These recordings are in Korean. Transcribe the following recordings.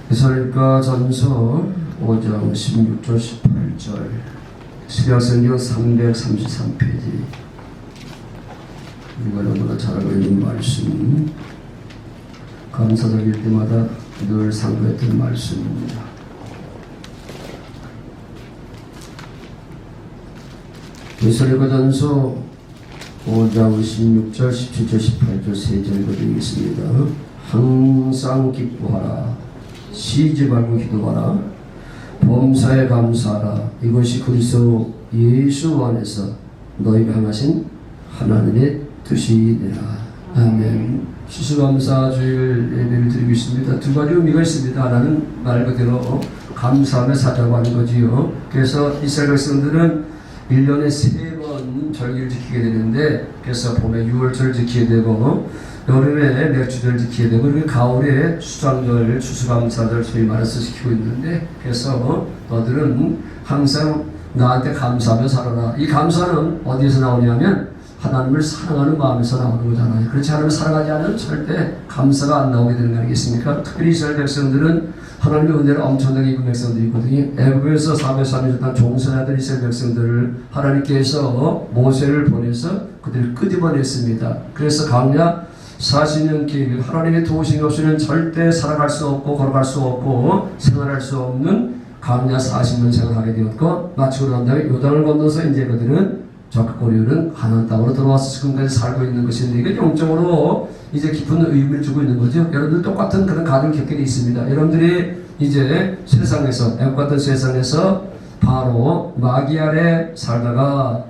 데살로니가 전서 5장 16절 18절 신약성경 333페이지. 우리가 너무나 잘 알고 있는 말씀, 감사절일 때마다 늘 상고했던 말씀입니다. 데살로니가 전서 5장 16절 17절 18절 세 절 읽어드리겠습니다. 항상 기뻐하라, 쉬지 말고 기도하라, 범사에 감사하라. 이것이 그리스도 예수 안에서 너희가 행하신 하나님의 뜻이니라. 아멘. 추수감사 주일 예배를 드리고 있습니다. 두 가지 의미가 있습니다. 하나는 말 그대로 감사하며 살자고 하는 거지요. 그래서 이스라엘 백성들은 1년에 3번 절기를 지키게 되는데, 그래서 봄에 6월절 지키게 되고, 여름에 맥주절 지키게 되고, 그리고 가을에 수장절, 추수감사절 소위 말해서 지키고 있는데, 그래서 너들은 항상 나한테 감사하며 살아라. 이 감사는 어디에서 나오냐면 하나님을 사랑하는 마음에서 나오는 거잖아요. 그렇지 않으면 사랑하지 않으면 절대 감사가 안 나오게 되는 거 아니겠습니까? 특별히 이스라엘 백성들은 하나님의 은혜를 엄청나게 입은 백성들이 있거든요. 애굽에서 430년 동안 종살이하던 이스라엘 백성들을 하나님께서 모세를 보내서 그들을 끄집어냈습니다. 그래서 광야 40년 길 하나님의 도우심이 없이는 절대 살아갈 수 없고 걸어갈 수 없고 생활할 수 없는 광야 40년 생활하게 되었고, 마치고 난 다음에 요단을 건너서 이제 그들은 적국고리는 가나안 땅으로 들어와서 지금까지 살고 있는 것인데, 이게 영적으로 이제 깊은 의미를 주고 있는 거죠. 여러분들 똑같은 그런 가정을 겪게 돼 있습니다. 여러분들이 이제 세상에서, 애국 같은 세상에서 바로 마귀 아래 살다가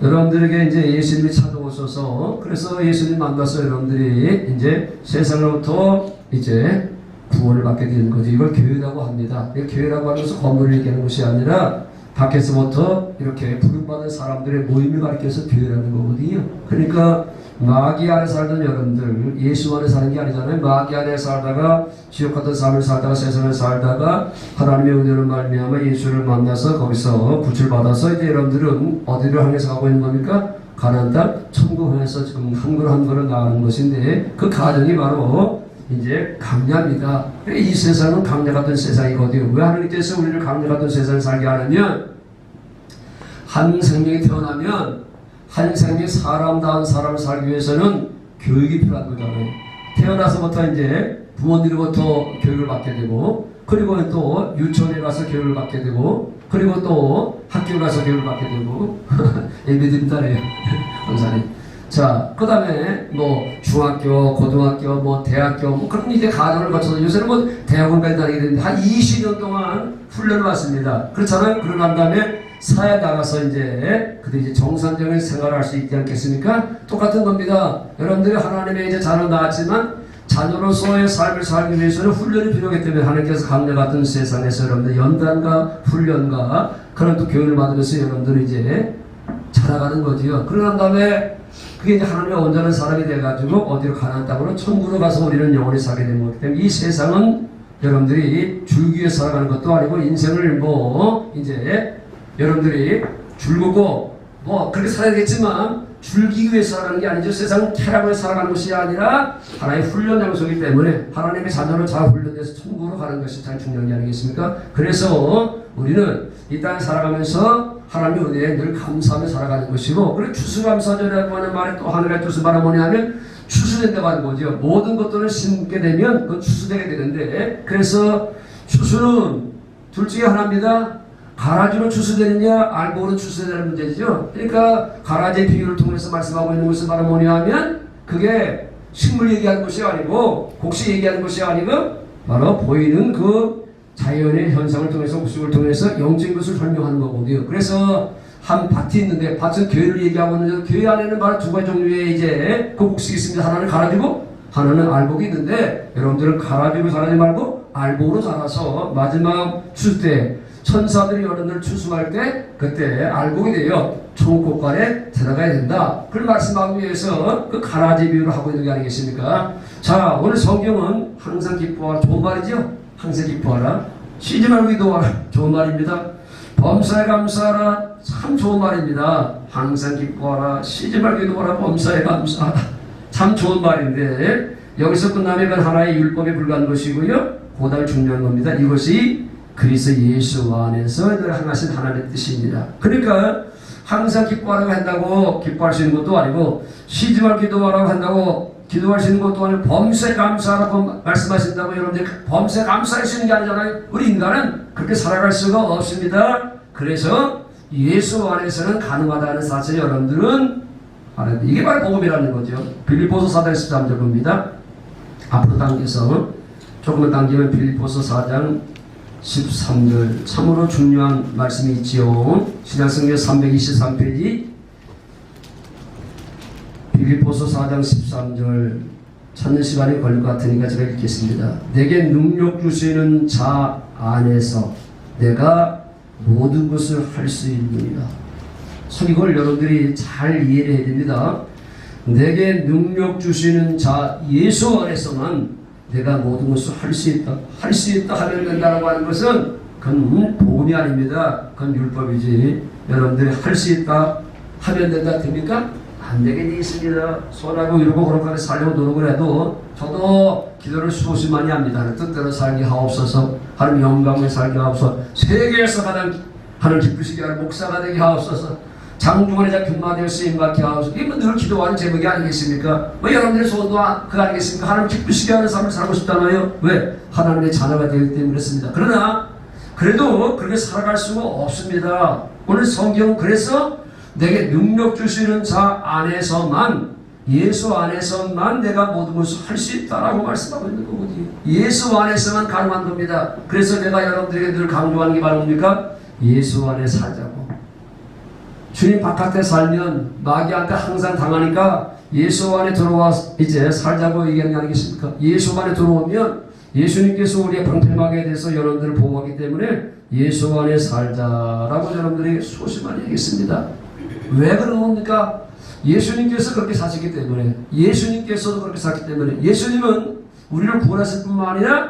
여러분들에게 이제 예수님이 찾아오셔서, 그래서 예수님 만나서 여러분들이 이제 세상으로부터 이제 구원을 받게 되는 거죠. 이걸 교회라고 합니다. 교회라고 하면서 건물을 얘기하는 것이 아니라 밖에서부터 이렇게 부름받은 사람들의 모임을 가리켜서 교회라는 거거든요. 그러니까 마귀 아래 살던 여러분들, 예수 안에 사는 게 아니잖아요. 마귀 안에 살다가 지옥 같은 삶을 살다가 세상을 살다가 하나님의 은혜로 말미암아 예수를 만나서 거기서 구출받아서 이제 여러분들은 어디로 향해서 가고 있는 겁니까? 가나안 땅, 천국 향해서 지금 한 걸음 한 걸음 나가는 것인데, 그 과정이 바로 이제 강야입니다. 이 세상은 강야 같은 세상이거든요. 왜 하나님께서 우리를 강야 같은 세상에 살게 하냐면, 한 생명이 태어나면 한 생명이 사람다운 사람을 살기 위해서는 교육이 필요한 거잖아요. 태어나서부터 이제 부모님으로부터 교육을 받게 되고, 그리고 또 유치원에 가서 교육을 받게 되고, 그리고 또 학교 가서 교육을 받게 되고 예배드린다래요. 원사님. 자, 그 다음에 뭐 중학교, 고등학교, 뭐 대학교, 뭐 그런 이제 과정을 거쳐서 요새는 뭐 대학원까지 다니게 되는데 한 20년 동안 훈련을 받습니다. 그렇잖아요. 그러고 난 다음에 사회 나가서 이제 그들이 이제 정상적인 생활을 할 수 있지 않겠습니까? 똑같은 겁니다. 여러분들이 하나님의 이제 자녀 낳았지만 자녀로서의 삶을 살기 위해서는 훈련이 필요하기 때문에 하나님께서 강야 같은 세상에서 여러분들 연단과 훈련과 그런 또 교육을 받으면서 여러분들이 이제 자라가는 거지요. 그러고 난 다음에 그게 이제 하나님의 온전한 사람이 돼가지고 어디로 가나안 땅으로 천국으로 가서 우리는 영원히 살게 되는 거기 때문에, 이 세상은 여러분들이 줄기 위해 살아가는 것도 아니고, 인생을 뭐 이제 여러분들이 줄고 뭐 그렇게 살아야겠지만 줄기 위해 살아가는 게 아니죠. 세상은 쾌락을 살아가는 것이 아니라 하나의 훈련 장소이기 때문에 하나님의 자녀로 잘 훈련돼서 천국으로 가는 것이 참 중요한 게 아니겠습니까? 그래서 우리는 이 땅에 살아가면서 하나님의 은혜에 늘 감사하며 살아가는 것이고, 그리고 추수감사절이라고 하는 말에 또 하늘의 뜻은 바로 뭐냐면 추수된다고 하는 거죠. 모든 것들을 심게 되면 그건 추수되게 되는데, 그래서 추수는 둘 중에 하나입니다. 가라지로 추수되느냐 알곡으로 추수되는 문제죠. 그러니까 가라지의 비유를 통해서 말씀하고 있는 것은 바로 뭐냐면 그게 식물 얘기하는 것이 아니고 곡식 얘기하는 것이 아니고 바로 보이는 그 자연의 현상을 통해서 곡식을 통해서 영적인 것을 설명하는 거거든요. 그래서 한 밭이 있는데, 밭은 교회를 얘기하고 있는데 교회 안에는 바로 두 가지 종류의 이제 그 곡식이 있습니다. 하나는 가라지고 하나는 알곡이 있는데, 여러분들은 가라지로 자라지 말고 알곡으로 자라서 마지막 추수 때 천사들이 여러분들 추수할 때 그때 알곡이 되어 천국간에 들어가야 된다. 그걸 말씀하기 위해서 그 가라지 비유를 하고 있는 게 아니겠습니까? 자, 오늘 성경은 항상 기뻐하라, 좋은 말이죠. 항상 기뻐하라, 쉬지 말고 기도하라, 좋은 말입니다. 범사에 감사하라, 참 좋은 말입니다. 항상 기뻐하라, 쉬지 말고 기도하라, 범사에 감사하라, 참 좋은 말인데, 여기서 끝나면 하나의 율법에 불과한 것이고요. 그다음에 중요한 겁니다. 이것이 그리스도 예수 안에서 늘 행하신 하나님의 뜻입니다. 그러니까 항상 기뻐하라고 한다고 기뻐할 수 있는 것도 아니고, 쉬지 말고 기도하라고 한다고 기도할 수 있는 것도 아니고, 범사에 감사하라고 말씀하신다고 여러분들이 범사에 감사할 수 있는 게 아니잖아요. 우리 인간은 그렇게 살아갈 수가 없습니다. 그래서 예수 안에서는 가능하다는 사실을 여러분들은 알아야 돼요. 이게 바로 복음이라는 거죠. 빌립보서 4장 13절 봅니다. 앞으로 당겨서 조금만 당기면 빌립보서 4장 13절, 참으로 중요한 말씀이 있지요. 신약성경 323페이지 빌립보서 4장 13절 찾는 시간이 걸릴 것 같으니까 제가 읽겠습니다. 내게 능력 주시는 자 안에서 내가 모든 것을 할 수 있느니라. 이걸 여러분들이 잘 이해를 해야 됩니다. 내게 능력 주시는 자 예수 안에서만 내가 모든 것을 할 수 있다. 할 수 있다 하면 된다고 하는 것은 그건 복음이 아닙니다. 그건 율법이지. 여러분들이 할 수 있다 하면 된다 됩니까? 안 되게 돼 있습니다. 손하고 이러고 그렇게 살려고 노력을 해도 저도 기도를 수없이 많이 합니다. 뜻대로 살게 하옵소서. 하나님 영광에 살게 하옵소서. 세계에서 가장 하늘 기쁘시게 하는 목사가 되게 하옵소서. 장중원의 교마되어 쓰임받게 하옵소서. 이건 늘 기도하는 제목이 아니겠습니까? 왜 여러분들의 소원도 그 아니겠습니까? 하나님 기쁘시게 하는 삶을 살고 싶잖아요. 왜? 하나님의 자녀가 되기 때문에 그렇습니다. 그러나 그래도 그렇게 살아갈 수가 없습니다. 오늘 성경은 그래서 내게 능력 주시는 자 안에서만, 예수 안에서만 내가 모든 것을 할 수 있다라고 말씀하고 있는 거거든요. 예수 안에서만 가능한 겁니다. 그래서 내가 여러분들에게 늘 강조하는 게 바로 뭡니까? 예수 안에 살자고. 주님 바깥에 살면 마귀한테 항상 당하니까 예수 안에 들어와 이제 살자고 얘기하는 게 아니겠습니까? 예수 안에 들어오면 예수님께서 우리의 방패막에 대해서 여러분들을 보호하기 때문에 예수 안에 살자라고 여러분들에게 수없이 많이 얘기했습니다. 왜 그런 겁니까? 예수님께서 그렇게 사시기 때문에, 예수님께서도 그렇게 살기 때문에, 예수님은 우리를 구원하실 뿐만 아니라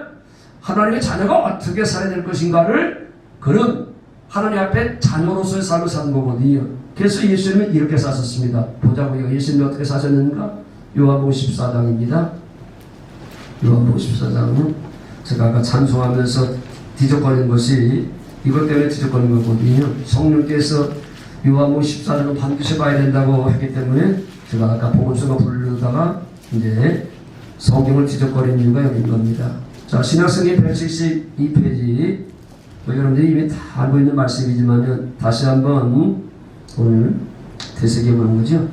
하나님의 자녀가 어떻게 살아야 될 것인가를 그런 하나님 앞에 자녀로서의 삶을 사는 거거든요. 그래서 예수님은 이렇게 사셨습니다. 보자고요. 예수님이 어떻게 사셨는가? 요한복음 14장입니다. 요한복음 14장은 제가 아까 찬송하면서 뒤적거리는 것이 이것 때문에 뒤적거리는 거거든요. 성령께서 요한복음 14장은 반드시 봐야 된다고 했기 때문에 제가 아까 복음서가 부르다가 이제 성경을 뒤적거리는 이유가 여기인 겁니다. 자, 신약성경 172페이지 여러분들이 이미 다 알고 있는 말씀이지만 다시 한번 오늘 되새겨보는 거죠.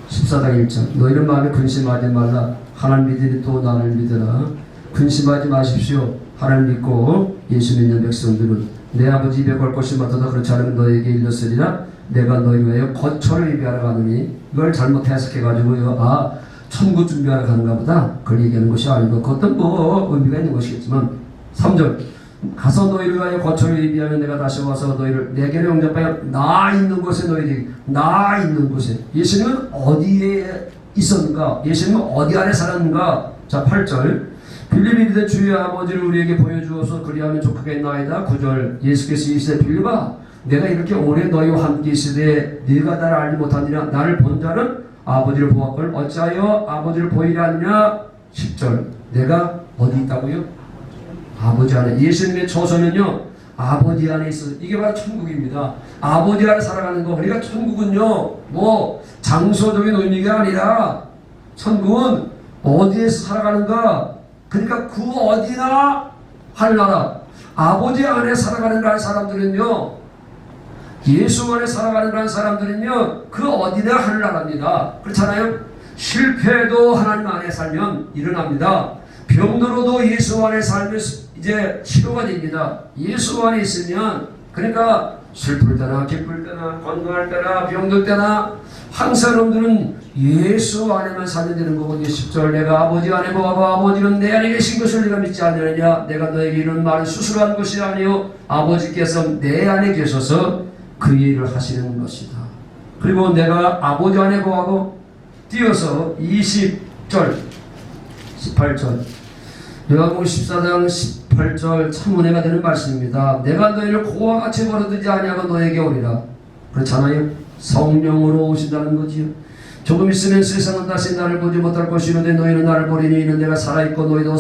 14장 1절 너희는 마음에 근심하지 말라. 하나님 믿으니 또 나를 믿으라. 근심하지 마십시오. 하나님 믿고 예수 믿는 백성들은 내 아버지 입에 걸 것이 맞도다. 그렇지 않으면 너에게 일렀으리라. 내가 너희 위하여 거처를 예비하러 가느니. 이걸 잘못 해석해가지고요. 천국 준비하러 가는가 보다. 그걸 얘기하는 것이 아니고 그것도 뭐 의미가 있는 것이겠지만 3절 가서 너희를 위하여 거처를 예비하면 내가 다시 와서 너희를 내게로 영접하여 나 있는 곳에 너희들이 나 있는 곳에. 예수님은 어디에 있었는가? 예수님은 어디 안에 살았는가? 자 8절 빌립이 이르되 주의 아버지를 우리에게 보여주어서 그리하면 족하겠나이다. 9절 예수께서 이르시되 빌립아 내가 이렇게 오래 너희와 함께 있으되 네가 나를 알지 못하느냐. 나를 본 자는 아버지를 보았거늘 어찌하여 아버지를 보이려 하느냐. 10절 내가 어디 있다고요? 아버지 안에. 예수님의 처소는요 아버지 안에 있어요. 이게 바로 천국입니다. 아버지 안에 살아가는 거. 그러니까 천국은요 뭐 장소적인 의미가 아니라 천국은 어디에서 살아가는가. 그러니까 그 어디나 하늘나라. 아버지 안에 살아가는 사람들은요, 예수 안에 살아가는 사람들은요 그 어디나 하늘나라입니다. 그렇잖아요. 실패도 하나님 안에 살면 일어납니다. 병들어도 예수 안에 살면 이제 치료가 됩니다. 예수 안에 있으면. 그러니까 슬플 때나 기쁠 때나 건강할 때나 병들 때나 항상 여러분들은 예수 안에만 살면 되는 거거든요. 10절 내가 아버지 안에 거하고 아버지는 내 안에 계신 것을 네가 믿지 않느냐. 내가 너에게 이런 말을 수술한 것이 아니요 아버지께서 내 안에 계셔서 그 일을 하시는 것이다. 그리고 내가 아버지 안에 거하고 띄어서 20절 18절 요한복음 14장 18절 참 은혜가 되는 말씀입니다. 내가 너희를 고와 같이 버려두지 아니하고 너에게 오리라. 그렇잖아요. 성령으로 오신다는 거지요. 조금 있으면 세상은 다시 나를 보지 못할 것이는데 너희는 나를 보리니 이는 내가 살아있고 너희도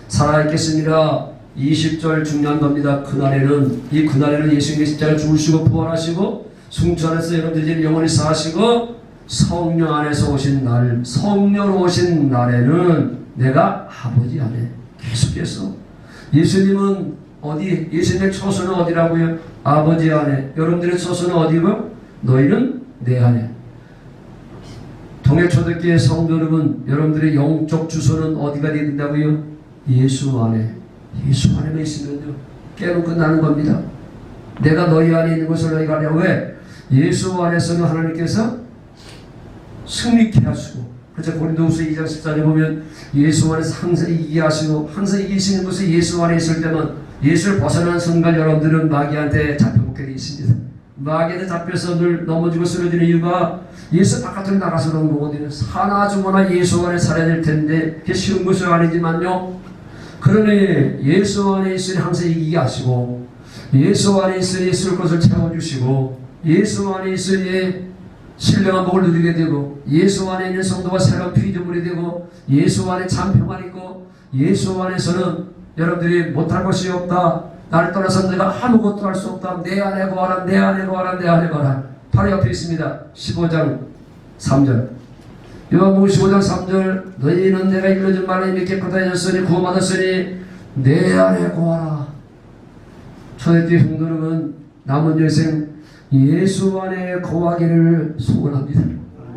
살아있겠습니다. 20절 중요한 겁니다. 그날에는 예수님이 십자가를 죽으시고 부활하시고 승천 안에서 여러분들이 영원히 사시고 성령 안에서 오신 날, 성령 오신 날에는 내가 아버지 안에 계속해서 예수님은 어디? 예수님의 처소는 어디라고요? 아버지 안에. 여러분들의 처소는 어디고? 너희는 내 안에. 동해초대교회 성도 여러분들의 영적 주소는 어디가 되어야 된다고요? 예수 안에. 예수 안에만 있으면요 깨면 끝나는 겁니다. 내가 너희 안에 있는 것을 너희가 아냐. 왜? 예수 안에서는 하나님께서 승리케 하시고, 그렇죠. 고린도후서 2장 14절에 보면 예수 안에서 항상 이기게 하시고, 항상 이기시는 것은 예수 안에 있을 때만, 예수를 벗어난 순간 여러분들은 마귀한테 잡혀먹게 되어 있습니다. 마귀한테 잡혀서 늘 넘어지고 쓰러지는 이유가 예수 바깥으로 나가서 그런 거거든요. 하나 주거나 예수 안에 살아야 될 텐데 그게 쉬운 것은 아니지만요, 그러니 예수 안에 있으니 항상 이기게 하시고, 예수 안에 있으니 있을 것을 채워주시고, 예수 안에 있으니 신령한 복을 누리게 되고, 예수 안에 있는 성도가 새로운 피조물이 되고, 예수 안에 참 평안이 있고, 예수 안에서는 여러분들이 못할 것이 없다. 나를 떠나서 내가 아무것도 할 수 없다. 내 안에 거하라, 내 안에 거하라, 내 안에 거하라. 바로 옆에 있습니다. 15장 3절. 요한복음 15장 3절. 너희는 내가 일러준 말을 이미 깨끗하게 하였으니 구원받았으니 내 안에 거하라. 초대교회 성도는 남은 여생 예수 안에 거하기를 소원합니다.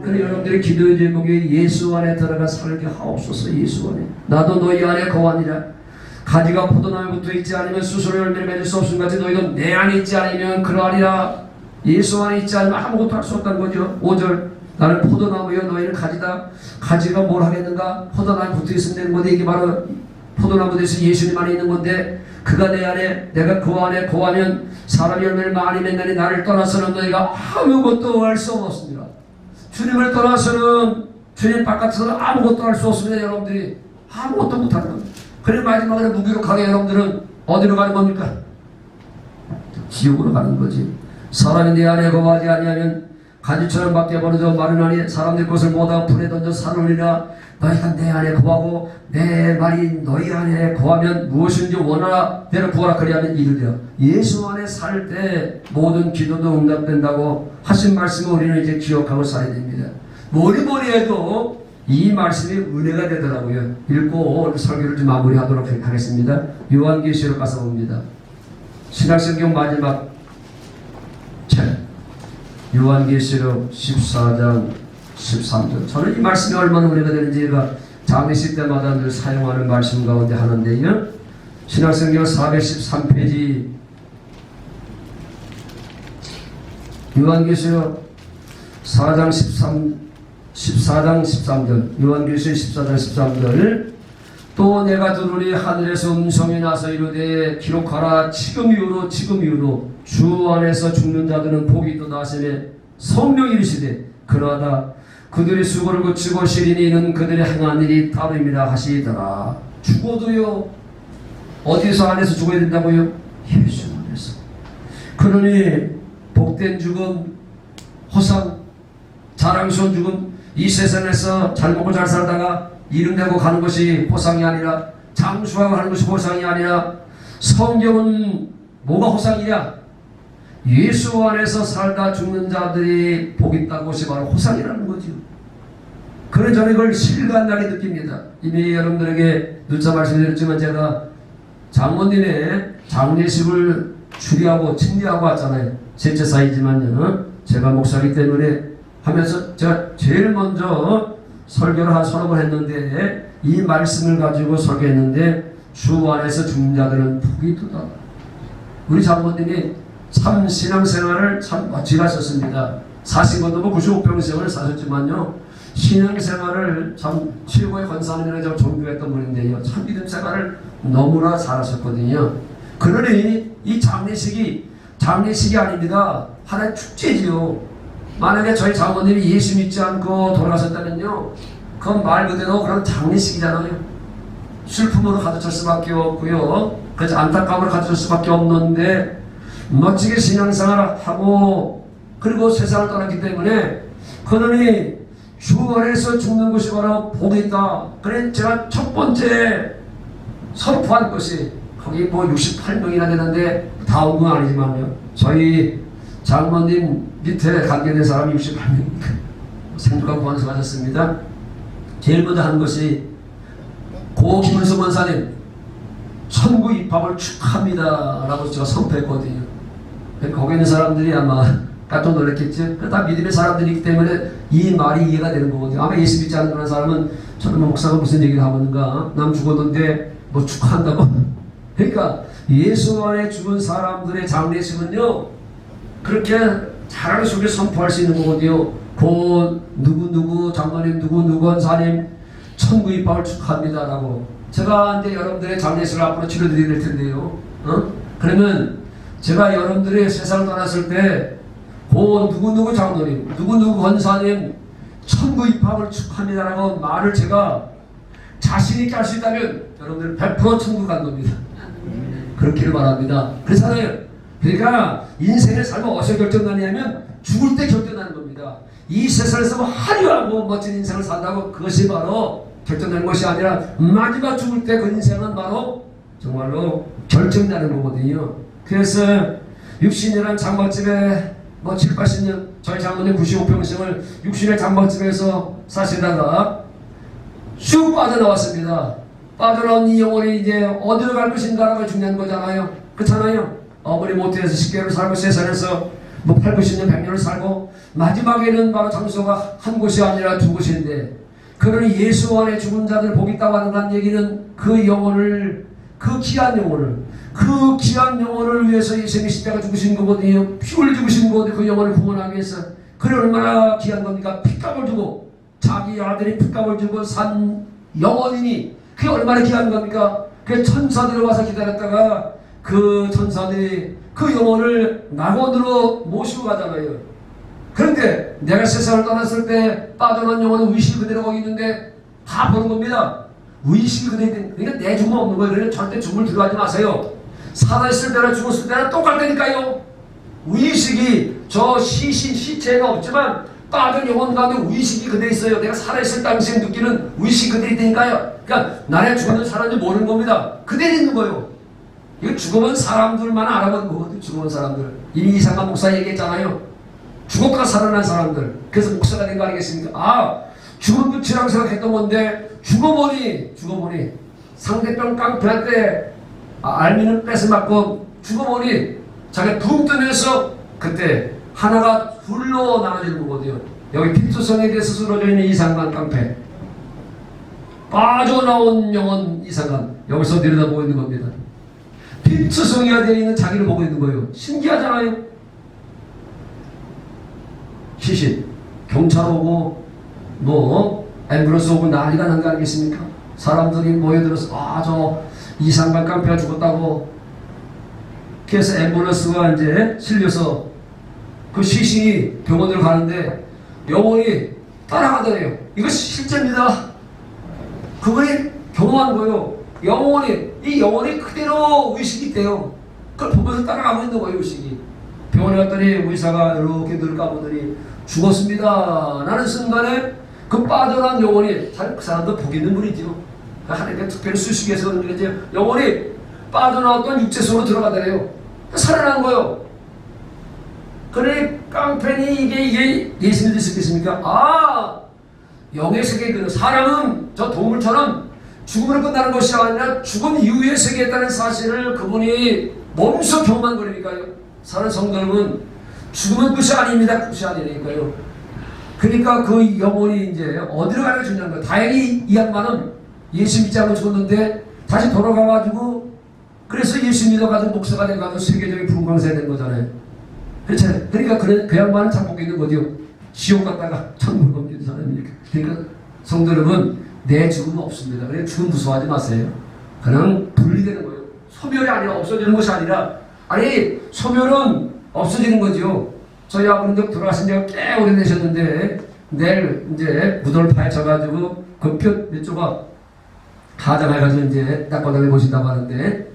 그래 여러분들의 기도의 제목이 예수 안에 들어가 살게 하옵소서. 예수 안에. 나도 너희 안에 거하니라. 가지가 포도나무에 붙어 있지 않으면 스스로 열매를 맺을 수 없음 같이 너희도 내 안에 있지 않으면 그러하리라. 예수 안에 있지 않으면 아무것도 할 수 없다는 거죠. 5절. 나는 포도나무여 너희는 가지다. 가지가 뭘 하겠는가? 포도나무에 붙어 있으면 되는 건데, 이게 바로 포도나무 대신 예수님 안에 있는 건데, 그가 내 안에, 내가 그 안에 거하면 사람이 열매를 많이 맺나니 나를 떠나서는 너희가 아무것도 할 수 없습니다. 주님을 떠나서는, 주님 바깥에서는 아무것도 할 수 없습니다. 여러분들이 아무것도 못하는 겁니다. 그래 마지막에 무기력하게 여러분들은 어디로 가는 겁니까? 지옥으로 가는 거지. 사람이 내 안에 거하지 아니하면 가지처럼 밖에 버려져 마르나니 사람들 것을 모아 불에 던져 사르리라. 너희가 내 안에 거하고 내 말이 너희 안에 거하면 무엇인지 원하라 대로 구하라 그리하면 이르리라. 예수 안에 살 때 모든 기도도 응답된다고 하신 말씀을 우리는 이제 기억하고 살아야 됩니다. 뭐니 해도 이 말씀이 은혜가 되더라고요. 읽고 오늘 설교를 좀 마무리하도록 하겠습니다. 요한계시록 가서 봅니다. 신약성경 마지막 책 요한계시록 14장 13절. 저는 이 말씀이 얼마나 은혜가 되는지 제가 장례식 때마다 늘 사용하는 말씀 가운데 하는데요. 신약성경 413페이지 요한계시록 14장 13절. 요한계시록 14장 13절. 또 내가 들으니 하늘에서 음성이 나서 이르되 기록하라. 지금 이후로 주 안에서 죽는 자들은 복이 있도다 하시매 성령이 이르시되 그러하다 그들의 수고를 그치고 시리니 이는 그들의 행한 일이 따름이라 하시더라. 죽어도요 어디서 안에서 죽어야 된다고요? 예수 안에서. 그러니 복된 죽음, 호상, 자랑스러운 죽음, 이 세상에서 잘 먹고 잘 살다가 이름내고 가는 것이 호상이 아니라, 장수하고 하는 것이 호상이 아니라, 성경은 뭐가 호상이냐? 예수 안에서 살다 죽는 자들이 복 있다는 것이 바로 호상이라는 거죠. 그래서 저는 이걸 실감나게 느낍니다. 이미 여러분들에게 누차 말씀드렸지만 제가 장모님의 장례식을 추리하고 측리하고 왔잖아요. 셋째 사이지만요. 제가 목사이기 때문에 하면서 제가 제일 먼저 설교를 한 서너 번 했는데 이 말씀을 가지고 설교했는데 주 안에서 죽는 자들은 복이 있도다. 우리 장모님이 참 신앙생활을 참 멋지게 하셨습니다. 사신 것도 뭐 95평생을 사셨지만요. 신앙생활을 참 최고의 권사님이라 제가 존경했던 분인데요. 참 믿음 생활을 너무나 잘하셨거든요. 그러니 이 장례식이 아닙니다. 하나의 축제지요. 만약에 저희 장모님이 예수 믿지 않고 돌아가셨다면요, 그건 말 그대로 그런 장례식이잖아요. 슬픔으로 가득 찰 수밖에 없고요. 그래서 안타까움으로 가득 찰 수밖에 없는데 멋지게 신앙생활을 하고 그리고 세상을 떠났기 때문에 그러니 주 안에서 죽는 것이 바로 복이 있다. 그래 제가 첫 번째 선포한 것이 거기 뭐 68명이나 되는데 다 온 건 아니지만요. 저희 장모님 밑에 관계된 사람이 68명이니까 생존과 구원서 가졌습니다. 제일 먼저 한 것이 고 김은수 원사님 천국 입학을 축하합니다 라고 제가 선포했거든요. 거기 있는 사람들이 아마 깜짝 놀랐겠죠. 다 믿음의 사람들이기 때문에 이 말이 이해가 되는 거거든요. 아마 예수 믿지 않는 그런 사람은 저는 목사가 무슨 얘기를 하는가, 남 죽었는데 뭐 축하한다고. 그러니까 예수 안에 죽은 사람들의 장례식은요 그렇게 잘하는 속에 선포할 수 있는 거거든요. 고 누구누구 장로님 누구누구 원사님 천국 입학을 축하합니다 라고. 제가 이제 여러분들의 장례식을 앞으로 치러드려야 될 텐데요. 그러면 제가 여러분들의 세상을 떠났을 때 고 누구누구 장로님 누구누구 권사님 천국 입학을 축하합니다라고 말을 제가 자신있게 할 수 있다면 여러분들 100% 천국 간 겁니다. 그렇기를 바랍니다. 그렇잖아요. 그러니까 인생의 삶은 어디서 결정나냐면 죽을 때 결정나는 겁니다. 이 세상에서 화려하고 멋진 인생을 산다고 그것이 바로 결정나는 것이 아니라 마지막 죽을 때 그 인생은 바로 정말로 결정나는 거거든요. 그래서 60년한 장막집에 뭐 7, 80년 저희 장모님 95평생을 60년 장막집에서 사시다가 쑥 빠져나왔습니다. 빠져나온 이 영혼이 이제 어디로 갈 것인가라고 중요한 거잖아요. 그렇잖아요. 어머니 모태에서 10개월을 살고 세상에서 뭐 8, 90년, 100년을 살고 마지막에는 바로 장소가 한 곳이 아니라 두 곳인데, 그러니 예수 안에 죽은 자들 복 있다고 한다는 얘기는 그 영혼을, 그 귀한 영혼을 위해서 예수님이 십자가 죽으신 거거든요. 피를 죽으신 거거든요. 그 영혼을 구원하기 위해서. 그래 얼마나 귀한 겁니까? 피값을 주고, 자기 아들이 피값을 주고 산 영혼이니 그게 얼마나 귀한 겁니까? 그 천사들이 와서 기다렸다가 그 천사들이 그 영혼을 낙원으로 모시고 가잖아요. 그런데 내가 세상을 떠났을 때 빠져난 영혼은 의식이 그대로 거기 있는데 다 보는 겁니다. 의식이 그대로 있는, 그러니까 내 죽음 없는 거예요. 그러니까 절대 죽음을 들어가지 마세요. 살아있을 때나 죽었을 때나 똑같다니까요. 의식이 저 시체는 없지만 빠진 영혼 가운데 의식이 그대로 있어요. 내가 살아있을 당시에 느끼는 의식이 그대로 있다니까요. 그러니까 나를 죽었는지 살았는지 모르는 겁니다. 그대로 있는 거예요. 이거 죽어본 사람들만 알아보는 거거든요. 죽어본 사람들. 이미 이상한 목사 얘기했잖아요. 죽었다가 살아난 사람들. 그래서 목사가 된 거 아니겠습니까? 아, 죽은 끝이라고 생각했던 건데 죽어보니 상대편 깡패한테 알미는 뺏어맞고 죽어보니 자기가 붕 뜨면서 그때 하나가 둘로 나눠지는 거거든요. 여기 필수성에 대해서 쓰러져 있는 이상한 깡패, 빠져나온 영혼 이상한, 여기서 내려다보고 있는 겁니다. 필수성이가 되어 있는 자기를 보고 있는 거예요. 신기하잖아요. 시신, 경찰 오고 뭐 앰뷸런스 오고 난리가 난 거 아니겠습니까? 사람들이 모여들어서 저 이상한 깡패가 죽었다고. 그래서 앰뷸런스가 이제 실려서 그 시신이 병원으로 가는데 영혼이 따라가더래요. 이거 실제입니다. 그거에 경험한 거예요. 이 영혼이 그대로 의식이 있대요. 그걸 보면서 따라가고 있는 거예요, 의식이. 병원에 갔더니 의사가 이렇게 눈을 까보더니 죽었습니다 라는 순간에 그 빠져난 영혼이, 그 사람도 복 있는 분이죠. 하나님께 특별히 수식해서 그런지 영혼이 빠져나왔던 육체 속으로 들어가더래요. 살아난 거예요. 그래 깡패니 이게 예수 믿을 수 있겠습니까? 영의 세계에 있는 사람은 저 동물처럼 죽음으로 끝나는 것이 아니라 죽은 이후의 세계에 있다는 사실을 그분이 몸소 경험한 거니까요. 사는 성도 여러분, 죽음은 끝이 아닙니다. 끝이 아니니까요. 그러니까 그 영혼이 이제 어디로 가는 게 중요한 거예요. 다행히 이 양반은 예수 믿지 않고 죽었는데 다시 돌아가가지고, 그래서 예수 믿어가지고 목사가 돼가지고 세계적인 분광사가 된 거잖아요. 그렇죠. 그러니까 그 양반은 참 복 있는 거죠. 지옥 갔다가 천국 넘기는 사람이니까. 그러니까 성도 여러분, 내 죽음은 없습니다. 그래서 죽음 무서워하지 마세요. 그냥 분리되는 거예요. 소멸이 아니라 없어지는 것이 아니라, 소멸은 없어지는 거죠. 저희 아버님도 돌아가신 지가 꽤 오래되셨는데 내일 이제 무덤을 파헤쳐가지고 그 뼈 조각 가장해가지고 이제 땅바닥에 모신다고 하는데,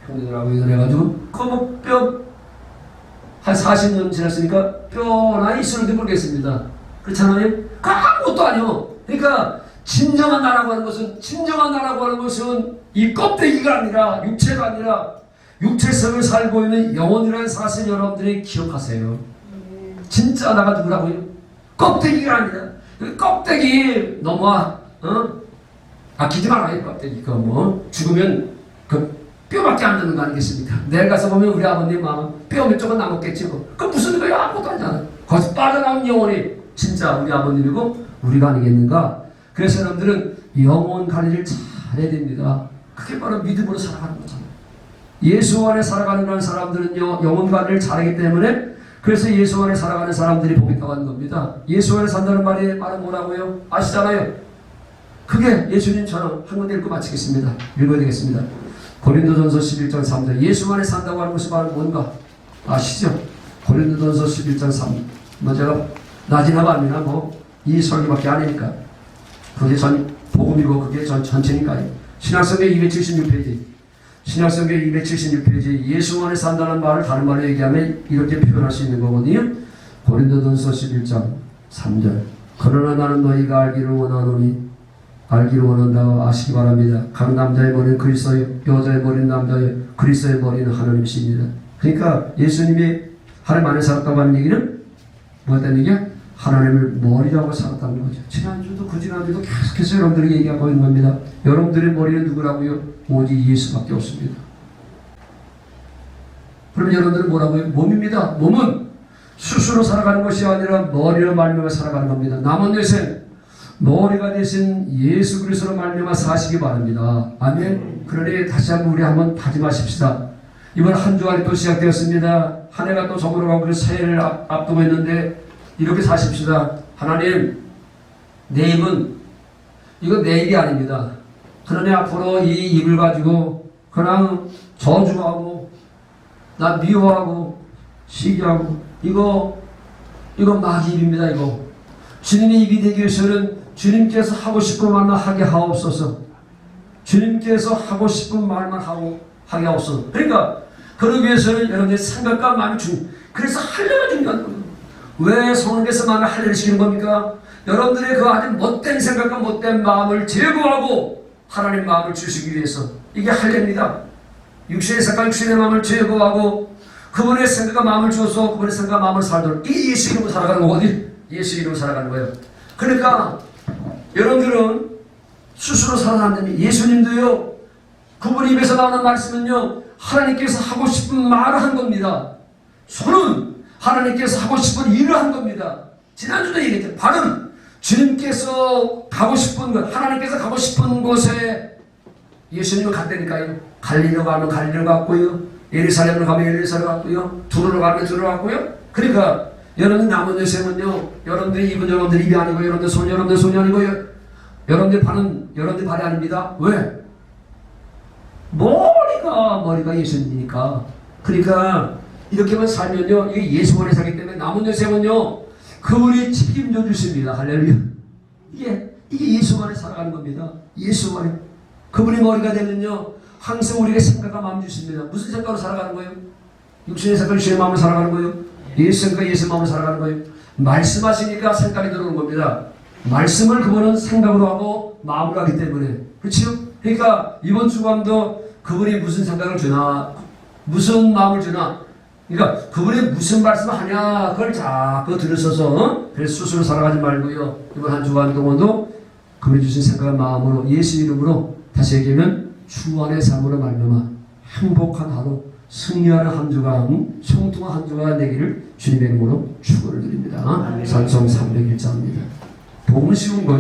형님들하고 이동해가지고 그 뼈 한 40년 지났으니까 뼈나 있을지 모르겠습니다. 그렇잖아요? 그 아무것도 아니요. 그러니까 진정한 나라고 하는 것은, 진정한 나라고 하는 것은 이 껍데기가 아니라, 육체가 아니라 육체성을 살고 있는 영혼이라는 사실 여러분들이 기억하세요. 진짜 나가 누구라고요? 껍데기가 아니라. 껍데기 너무 아끼지 말아요. 껍데기 그거 뭐 죽으면 그 뼈밖에 안 남는 거 아니겠습니까? 내일 가서 보면 우리 아버님 마음 뼈 몇 쪽은 남았겠지 뭐. 그 무슨 거예요? 아무것도 아니잖아. 거기서 빠져나온 영혼이 진짜 우리 아버님이고 우리가 아니겠는가? 그래서 여러분들은 영혼 관리를 잘해야 됩니다. 그게 바로 믿음으로 살아가는 거잖아요. 예수 안에 살아가는 사람들은요, 영혼 관리를 잘하기 때문에, 그래서 예수 안에 살아가는 사람들이 복이 나가는 겁니다. 예수 안에 산다는 말은 뭐라고요? 아시잖아요. 그게 예수님처럼 한 군데 읽고 마치겠습니다. 읽어야 되겠습니다. 고린도전서 11장 3절. 예수 안에 산다고 하는 것이 바로 뭔가 아시죠? 고린도전서 11장 3. 뭐 제가 낮이나 밤이나 이 설교밖에 아니니까. 그게 복음이고 그게 전체니까요. 신약성경 276페이지. 신약성경 276페이지. 예수 안에 산다는 말을 다른 말로 얘기하면 이렇게 표현할 수 있는 거거든요. 고린도전서 11장 3절. 그러나 나는 너희가 알기를 원한다 아시기 바랍니다. 각 남자의 머리는 그리스도요, 여자의 머리는 남자요, 그리스도의 머리는 하나님이십니다. 그러니까 예수님이 하나님 안에 살았다고 하는 얘기는 뭐였다는 얘기야? 하나님을 머리라고 살았다는 거죠. 지난주도 그 지난주도 계속해서 여러분들에게 얘기하고 있는 겁니다. 여러분들의 머리는 누구라고요? 오직 예수밖에 없습니다. 그럼 여러분들은 뭐라고요? 몸입니다. 몸은 스스로 살아가는 것이 아니라 머리로 말미암아 살아가는 겁니다. 남은 여생 머리가 되신 예수 그리스도로 말미암아 사시기 바랍니다. 아멘. 그러니 다시 한번 우리 한번 다짐하십시다. 이번 한 주간이 또 시작되었습니다. 한 해가 또 저물어가고 그 새해를 앞두고 있는데 이렇게 사십시다. 하나님, 내 입은 이거 내 입이 아닙니다. 하나님 앞으로 이 입을 가지고 그냥 저주하고 나 미워하고 시기하고 이거 마귀 입입니다. 이거 주님의 입이 되기 위해서는 주님께서 하고 싶은 말만 하게 하옵소서. 주님께서 하고 싶은 말만 하게 하옵소서. 그러니까 그러기 위해서는 여러분의 생각과 마음이 그래서 할례가 중요한 겁니다. 왜 성령께서 마음에 할례를 시키는 겁니까? 여러분들의 그 아주 못된 생각과 못된 마음을 제거하고 하나님 마음을 주시기 위해서. 이게 할례입니다. 육신의 생각, 육신의 마음을 제거하고 그분의 생각과 마음을 주어서 그분의 생각과 마음을 살도록 이 예수 이름으로 살아가는 거거든요. 예수 이름으로 살아가는 거예요. 그러니까 여러분들은 스스로 살아가는 예수님도요, 그분 입에서 나오는 말씀은요, 하나님께서 하고 싶은 말을 한 겁니다. 손은 하나님께서 하고 싶은 일을 한 겁니다. 지난주도 얘기했죠. 발은 주님께서 가고 싶은 것, 하나님께서 가고 싶은 곳에 예수님을 갔다니까요. 갈릴리로 가면 갈릴리로 갔고요, 예루살렘으로 가면 예루살렘으로 갔고요, 두로로 가면 두로로 갔고요. 그러니까 여러분 남은 여생은요, 여러분들의 입은 여러분들 입이 아니고 여러분들 손이 여러분들 손이 아니고 여러분들 발은 여러분들 발이 아닙니다. 왜? 머리가 예수님이니까. 그러니까 이렇게만 살면요, 이게 예수 안에 살기 때문에 남은 여생은요, 그분이 책임져 주십니다. 할렐루야. 이게 예수 안에 살아가는 겁니다. 예수 안에. 그분이 머리가 되면요, 항상 우리가 생각과 마음 주십니다. 무슨 생각으로 살아가는 거예요? 육신의 생각, 육신의 마음으로 살아가는 거예요? 예수 생각, 예수 마음으로 살아가는 거예요? 말씀하시니까 생각이 들어오는 겁니다. 말씀을 그분은 생각으로 하고 마음으로 하기 때문에. 그렇죠? 그러니까 이번 주간도 그분이 무슨 생각을 주나, 무슨 마음을 주나, 그러니까 그분이 무슨 말씀을 하냐, 그걸 자꾸 들으셔서 그래서 스스로 살아가지 말고요, 이번 한 주간 동안도 그분이 주신 생각과 마음으로 예수 이름으로, 다시 얘기하면 주 안의 삶으로 말미암아 행복한 하루, 승리하는 한 주간, 성통한 한 주간 되기를 주님의 이름으로 축원을 드립니다. 찬송 301장입니다. 복음 쉬운 거예요.